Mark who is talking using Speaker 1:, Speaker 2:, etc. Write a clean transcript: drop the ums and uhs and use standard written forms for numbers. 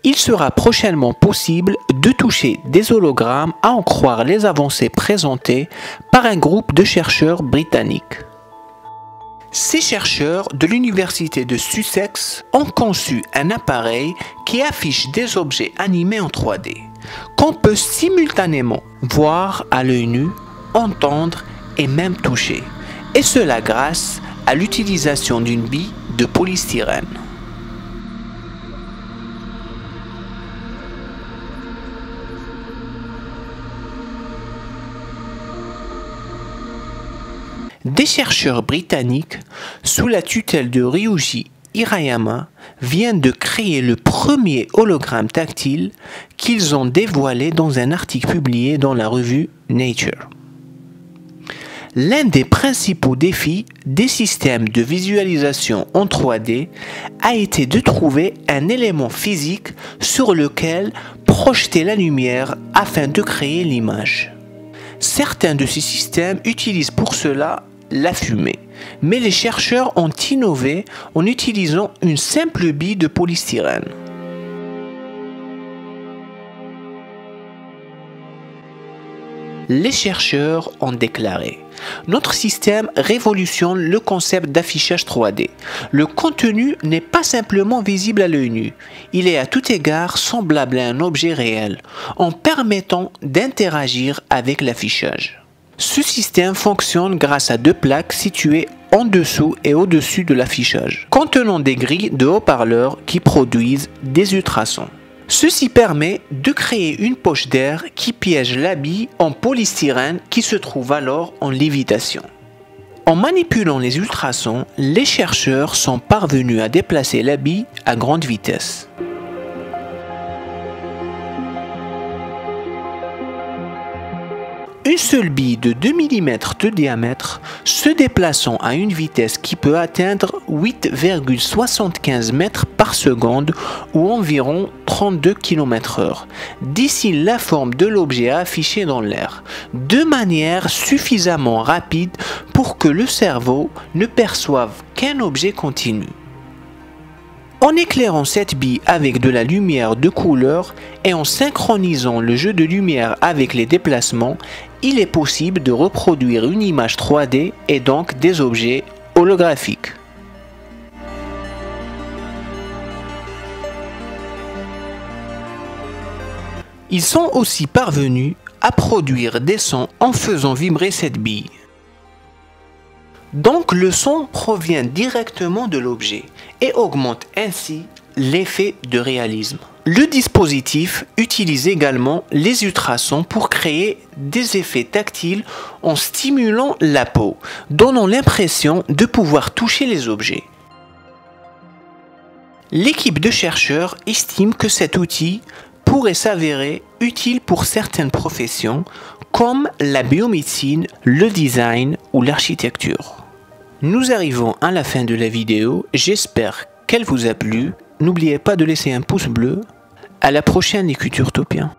Speaker 1: il sera prochainement possible de toucher des hologrammes à en croire les avancées présentées par un groupe de chercheurs britanniques. Ces chercheurs de l'université de Sussex ont conçu un appareil qui affiche des objets animés en 3D, qu'on peut simultanément voir à l'œil nu, entendre et même toucher, et cela grâce à l'utilisation d'une bille de polystyrène. Des chercheurs britanniques, sous la tutelle de Ryuji Hirayama, viennent de créer le premier hologramme tactile qu'ils ont dévoilé dans un article publié dans la revue Nature. L'un des principaux défis des systèmes de visualisation en 3D a été de trouver un élément physique sur lequel projeter la lumière afin de créer l'image. Certains de ces systèmes utilisent pour cela la fumée, mais les chercheurs ont innové en utilisant une simple bille de polystyrène. Les chercheurs ont déclaré: notre système révolutionne le concept d'affichage 3D. Le contenu n'est pas simplement visible à l'œil nu, il est à tout égard semblable à un objet réel, en permettant d'interagir avec l'affichage. Ce système fonctionne grâce à deux plaques situées en dessous et au-dessus de l'affichage, contenant des grilles de haut-parleurs qui produisent des ultrasons. Ceci permet de créer une poche d'air qui piège la bille en polystyrène qui se trouve alors en lévitation. En manipulant les ultrasons, les chercheurs sont parvenus à déplacer la bille à grande vitesse. Une seule bille de 2 mm de diamètre se déplaçant à une vitesse qui peut atteindre 8,75 mètres par seconde ou environ 32 km/h, dessine la forme de l'objet affiché dans l'air, de manière suffisamment rapide pour que le cerveau ne perçoive qu'un objet continu. En éclairant cette bille avec de la lumière de couleur et en synchronisant le jeu de lumière avec les déplacements, il est possible de reproduire une image 3D et donc des objets holographiques. Ils sont aussi parvenus à produire des sons en faisant vibrer cette bille. Donc le son provient directement de l'objet et augmente ainsi l'effet de réalisme. Le dispositif utilise également les ultrasons pour créer des effets tactiles en stimulant la peau, donnant l'impression de pouvoir toucher les objets. L'équipe de chercheurs estime que cet outil pourrait s'avérer utile pour certaines professions comme la biomédecine, le design ou l'architecture. Nous arrivons à la fin de la vidéo, j'espère qu'elle vous a plu. N'oubliez pas de laisser un pouce bleu. À la prochaine, les Futurtopiens.